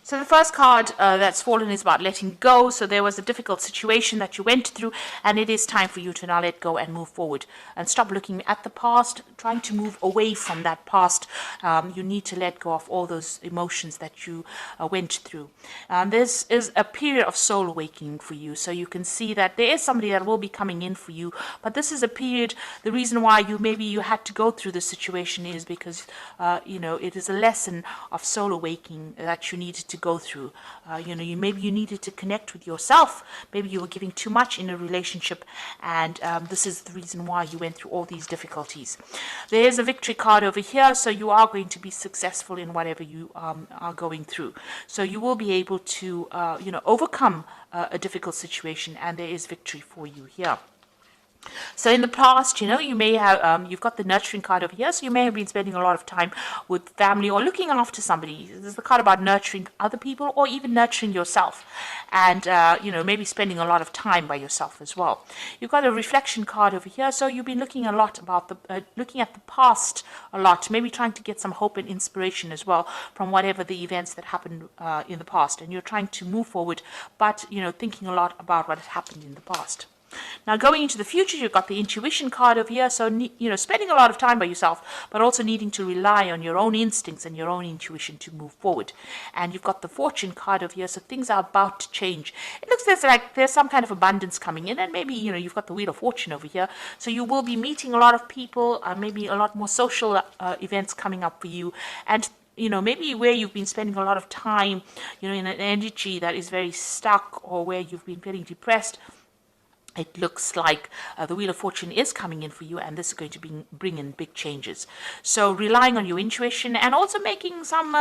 So the first card that's fallen is about letting go. So there was a difficult situation that you went through, and it is time for you to now let go and move forward and stop looking at the past, trying to move away from that past. You need to let go of all those emotions that you went through. This is a period of soul awakening for you. So you can see that there is somebody that will be coming in for you, but this is a period, the reason why maybe you had to go through this situation is because, it is a lesson of soul awakening that you needed to go through. Maybe you needed to connect with yourself. Maybe you were giving too much in a relationship, and this is the reason why you went through all these difficulties. There is a victory card over here, so you are going to be successful in whatever you are going through. So you will be able to, overcome a difficult situation, and there is victory for you here. So in the past, you may have, you've got the nurturing card over here, so you may have been spending a lot of time with family or looking after somebody. This is the card about nurturing other people or even nurturing yourself, and, maybe spending a lot of time by yourself as well. You've got a reflection card over here, so you've been looking a lot about looking at the past a lot, maybe trying to get some hope and inspiration as well from whatever the events that happened in the past, and you're trying to move forward, but, thinking a lot about what has happened in the past. Now, going into the future, you've got the intuition card over here. So, spending a lot of time by yourself, but also needing to rely on your own instincts and your own intuition to move forward. And you've got the fortune card over here. So things are about to change. It looks like there's some kind of abundance coming in. And maybe, you've got the wheel of fortune over here. So you will be meeting a lot of people, maybe a lot more social events coming up for you. And maybe where you've been spending a lot of time, in an energy that is very stuck, or where you've been feeling depressed, it looks like the Wheel of Fortune is coming in for you, and this is going to bring in big changes. So relying on your intuition and also making some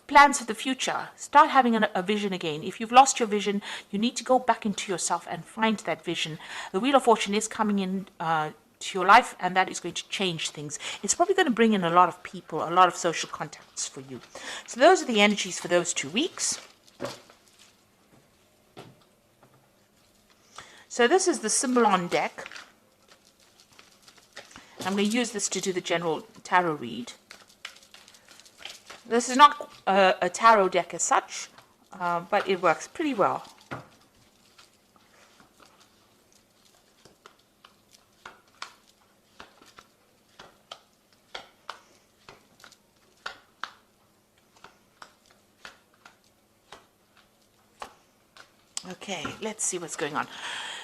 plans for the future. Start having a vision again. If you've lost your vision, you need to go back into yourself and find that vision. The Wheel of Fortune is coming in to your life, and that is going to change things. It's probably going to bring in a lot of people, a lot of social contacts for you. So those are the energies for those 2 weeks. So this is the Symbolon deck. I'm going to use this to do the general tarot read. This is not a tarot deck as such, but it works pretty well. Okay, let's see what's going on.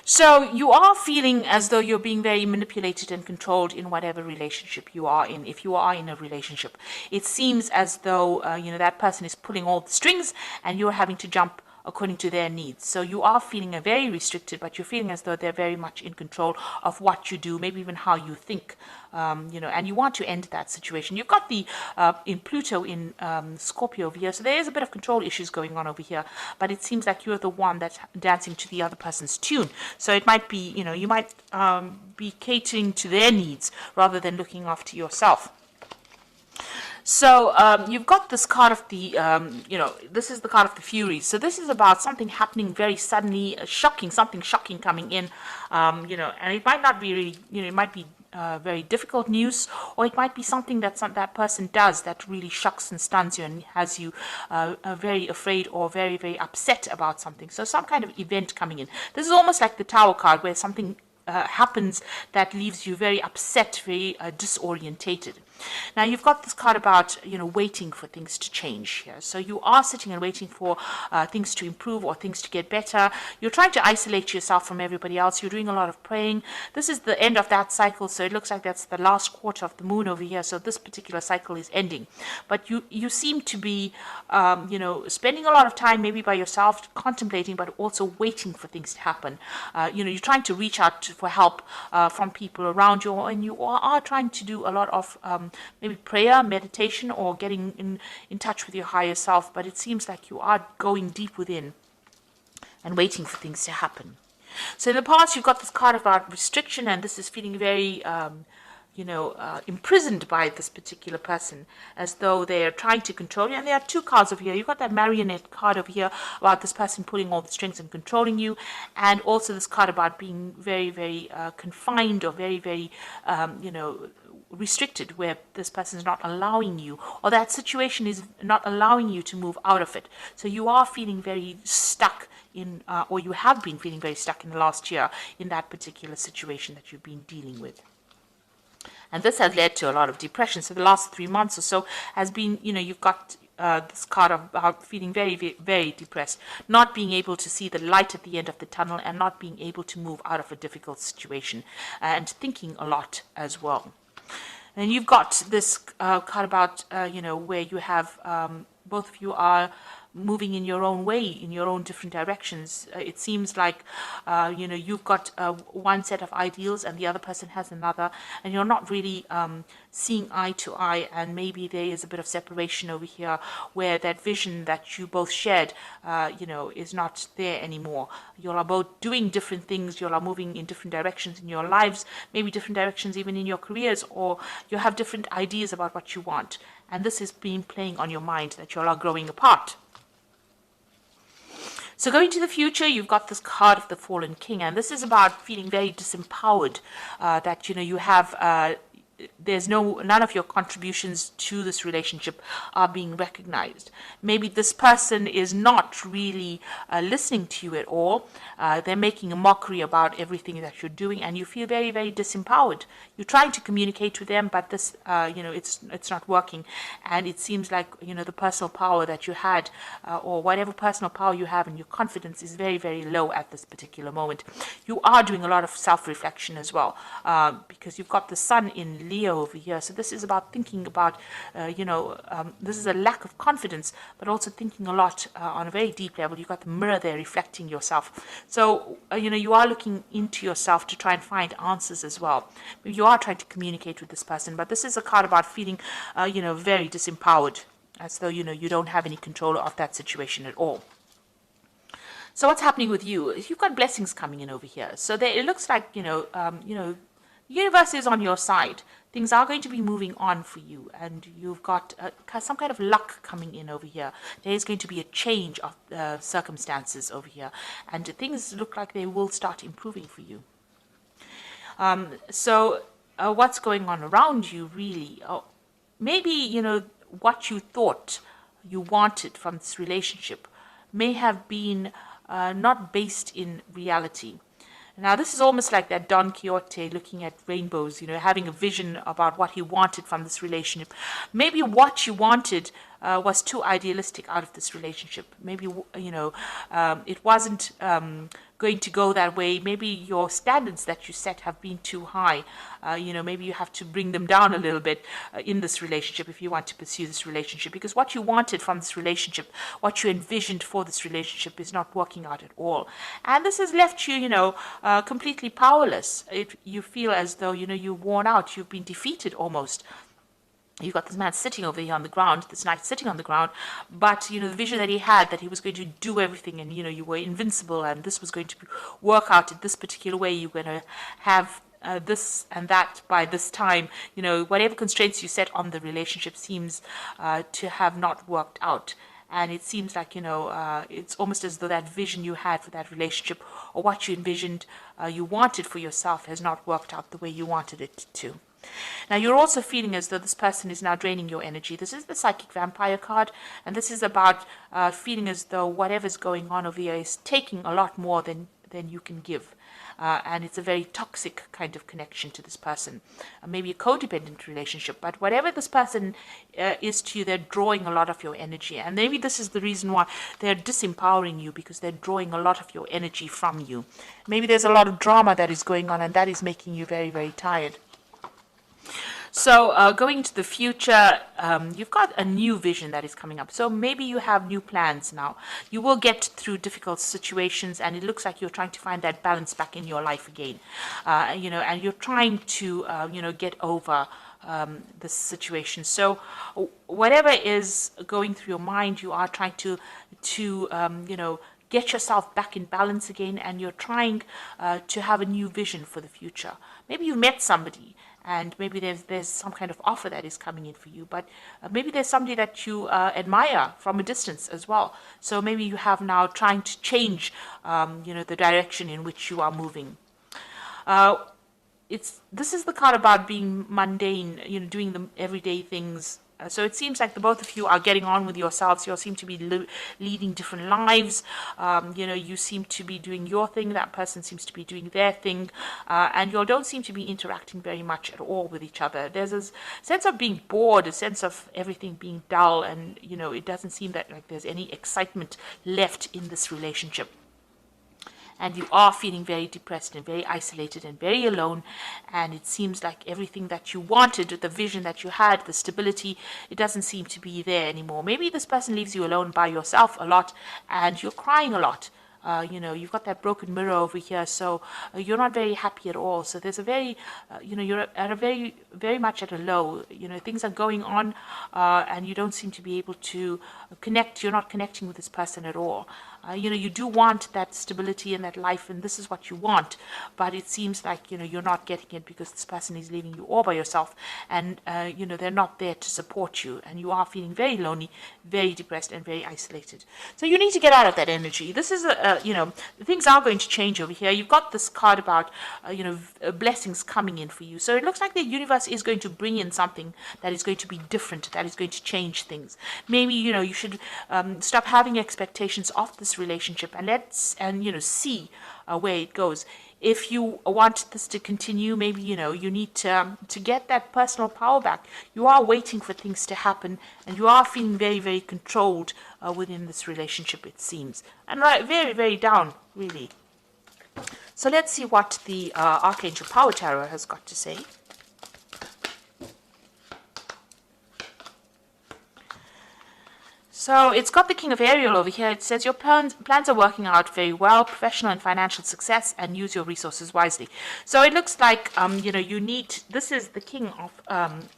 So you are feeling as though you're being very manipulated and controlled in whatever relationship you are in. If you are in a relationship, it seems as though, that person is pulling all the strings and you're having to jump according to their needs. So you are feeling very restricted, but you're feeling as though they're very much in control of what you do, maybe even how you think, and you want to end that situation. You've got the in Pluto in Scorpio over here, so there is a bit of control issues going on over here, but it seems like you're the one that's dancing to the other person's tune. So it might be, you might be catering to their needs rather than looking after yourself. So you've got this card of the, this is the card of the Furies. So this is about something happening very suddenly, something shocking coming in, and it might not be really, it might be very difficult news, or it might be something that that person does that really shocks and stuns you and has you very afraid or very, very upset about something. So some kind of event coming in. This is almost like the Tower card, where something happens that leaves you very upset, very disorientated. Now you've got this card about waiting for things to change here. So you are sitting and waiting for things to improve or things to get better. You're trying to isolate yourself from everybody else. You're doing a lot of praying. This is the end of that cycle, so it looks like that's the last quarter of the moon over here. So this particular cycle is ending, but you seem to be spending a lot of time maybe by yourself, contemplating, but also waiting for things to happen. You're trying to reach out for help from people around you, and you are trying to do a lot of maybe prayer, meditation, or getting in touch with your higher self, but it seems like you are going deep within and waiting for things to happen. So in the past, you've got this card about restriction, and this is feeling very imprisoned by this particular person, as though they're trying to control you. And there are 2 cards over here. You've got that marionette card over here about this person pulling all the strings and controlling you, and also this card about being very, very confined, or very, very, restricted, where this person is not allowing you, or that situation is not allowing you to move out of it. So you are feeling very stuck in, or you have been feeling very stuck in the last year in that particular situation that you've been dealing with. And this has led to a lot of depression. So the last 3 months or so has been, you've got this card of feeling very, very, very depressed, not being able to see the light at the end of the tunnel, and not being able to move out of a difficult situation, and thinking a lot as well. And you've got this card about, where you have both of you are moving in your own way, in your own different directions. It seems like, you've got one set of ideals and the other person has another, and you're not really seeing eye to eye, and maybe there is a bit of separation over here where that vision that you both shared, is not there anymore. You are both doing different things, you are moving in different directions in your lives, maybe different directions even in your careers, or you have different ideas about what you want. And this has been playing on your mind, that you all are growing apart. So going to the future, you've got this card of the Fallen King, and this is about feeling very disempowered, that, you have, there's none of your contributions to this relationship are being recognized. Maybe this person is not really listening to you at all. They're making a mockery about everything that you're doing, and you feel very, very disempowered. You're trying to communicate with them, but this, it's not working. And it seems like, the personal power that you had, or whatever personal power you have, and your confidence is very, very low at this particular moment. You are doing a lot of self-reflection as well, because you've got the sun in Leo over here. So this is about thinking about, this is a lack of confidence, but also thinking a lot on a very deep level. You've got the mirror there reflecting yourself. So, you are looking into yourself to try and find answers as well. You are trying to communicate with this person, but this is a card about feeling, very disempowered, as though, you don't have any control of that situation at all. So what's happening with you? You've got blessings coming in over here. So there, it looks like, the universe is on your side. Things are going to be moving on for you, and you've got some kind of luck coming in over here. There is going to be a change of circumstances over here, and things look like they will start improving for you. So what's going on around you, really? Maybe, what you thought you wanted from this relationship may have been not based in reality. Now, this is almost like that Don Quixote looking at rainbows, having a vision about what he wanted from this relationship. Maybe what you wanted was too idealistic out of this relationship. Maybe, it wasn't going to go that way. Maybe your standards that you set have been too high. Maybe you have to bring them down a little bit in this relationship if you want to pursue this relationship, because what you wanted from this relationship, what you envisioned for this relationship, is not working out at all. And this has left you, completely powerless. You feel as though, you're worn out, you've been defeated almost. You've got this man sitting over here on the ground, this knight sitting on the ground, but, the vision that he had, that he was going to do everything, and, you were invincible, and this was going to work out in this particular way. You're going to have this and that by this time. Whatever constraints you set on the relationship seems to have not worked out. And it seems like, it's almost as though that vision you had for that relationship, or what you envisioned you wanted for yourself, has not worked out the way you wanted it to. Now, you're also feeling as though this person is now draining your energy. This is the Psychic Vampire card, and this is about feeling as though whatever's going on over here is taking a lot more than you can give. And it's a very toxic kind of connection to this person. Maybe a codependent relationship, but whatever this person is to you, they're drawing a lot of your energy. And maybe this is the reason why they're disempowering you, because they're drawing a lot of your energy from you. Maybe there's a lot of drama that is going on, and that is making you very, very tired. So going into the future, you've got a new vision that is coming up. So maybe you have new plans now. You will get through difficult situations, and it looks like you're trying to find that balance back in your life again. And you're trying to, get over this situation. So whatever is going through your mind, you are trying to get yourself back in balance again, and you're trying to have a new vision for the future. Maybe you met somebody, and maybe there's some kind of offer that is coming in for you, but maybe there's somebody that you admire from a distance as well. So maybe you have now trying to change, the direction in which you are moving. this is the card about being mundane, doing the everyday things. So it seems like the both of you are getting on with yourselves. You all seem to be leading different lives. You seem to be doing your thing. That person seems to be doing their thing. And you all don't seem to be interacting very much at all with each other. There's a sense of being bored, a sense of everything being dull. And, it doesn't seem that like there's any excitement left in this relationship. And you are feeling very depressed and very isolated and very alone, and it seems like everything that you wanted, the vision that you had, the stability, it doesn't seem to be there anymore. Maybe this person leaves you alone by yourself a lot, and you're crying a lot. You've got that broken mirror over here, so you're not very happy at all. So there's a very, you're at a very, very much at a low. Things are going on, and you don't seem to be able to connect. You're not connecting with this person at all. You do want that stability in that life, and this is what you want, but it seems like, you're not getting it because this person is leaving you all by yourself, and, they're not there to support you, and you are feeling very lonely, very depressed, and very isolated. So you need to get out of that energy. This is, things are going to change over here. You've got this card about, blessings coming in for you. So it looks like the universe is going to bring in something that is going to be different, that is going to change things. Maybe, you should stop having expectations of this relationship and see where it goes. If you want this to continue, maybe you need to get that personal power back. You are waiting for things to happen, and you are feeling very, very controlled within this relationship, it seems, and very, very down, really. So let's see what the Archangel Power Tarot has got to say. So it's got the King of Ariel over here. It says your plans are working out very well, professional and financial success, and use your resources wisely. So it looks like, you need, this is the King of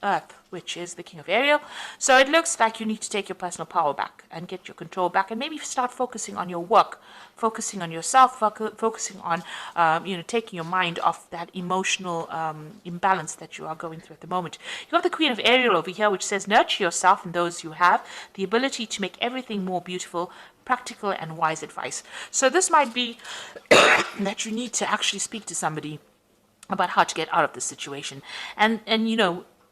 Earth, which is the King of Ariel. So it looks like you need to take your personal power back and get your control back, and maybe start focusing on your work, focusing on yourself, focusing on, taking your mind off that emotional imbalance that you are going through at the moment. You have the Queen of Ariel over here, which says nurture yourself and those you have, the ability to make everything more beautiful, practical and wise advice. So this might be that you need to actually speak to somebody about how to get out of this situation, and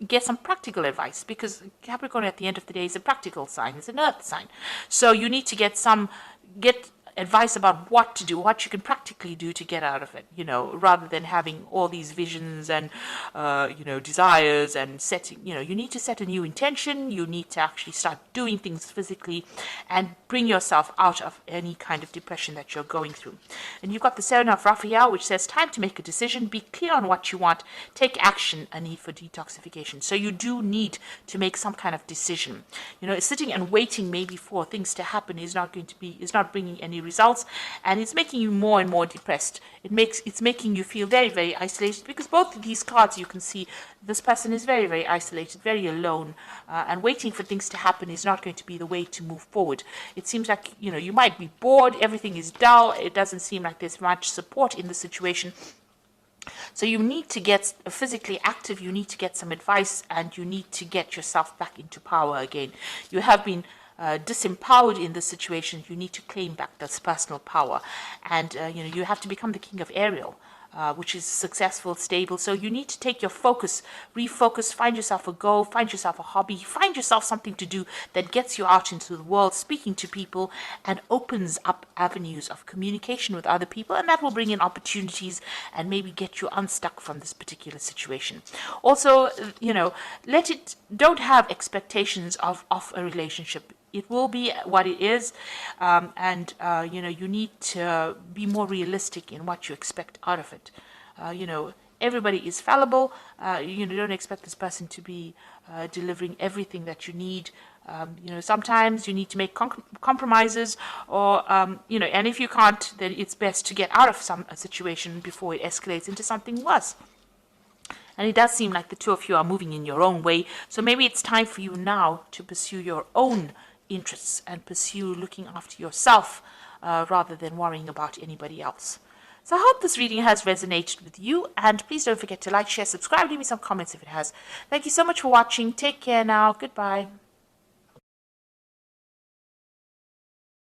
get some practical advice, because Capricorn at the end of the day is a practical sign, it's an earth sign. So you need to get advice about what to do, what you can practically do to get out of it, rather than having all these visions and, desires and setting, you need to set a new intention. You need to actually start doing things physically and bring yourself out of any kind of depression that you're going through. And you've got the Seven of Raphael, which says time to make a decision, be clear on what you want, take action, a need for detoxification. So you do need to make some kind of decision. Sitting and waiting maybe for things to happen is not bringing any results, and it's making you more and more depressed. It's making you feel very, very isolated, because both of these cards, you can see this person is very, very isolated, very alone, and waiting for things to happen is not going to be the way to move forward. It seems like you might be bored, everything is dull, it doesn't seem like there's much support in the situation. So you need to get physically active, you need to get some advice, and you need to get yourself back into power again. You have been disempowered in this situation. You need to claim back this personal power, and you have to become the King of Ariel, which is successful, stable. So you need to take your focus, refocus, find yourself a goal, find yourself a hobby, find yourself something to do that gets you out into the world, speaking to people, and opens up avenues of communication with other people, and that will bring in opportunities and maybe get you unstuck from this particular situation. Also, don't have expectations of a relationship. It will be what it is, and you need to be more realistic in what you expect out of it. Everybody is fallible. Don't expect this person to be delivering everything that you need. Sometimes you need to make compromises, or and if you can't, then it's best to get out of a situation before it escalates into something worse. And it does seem like the two of you are moving in your own way. So maybe it's time for you now to pursue your own interests and pursue looking after yourself rather than worrying about anybody else. So I hope this reading has resonated with you, and please don't forget to like, share, subscribe, leave me some comments if it has. Thank you so much for watching. Take care now. Goodbye.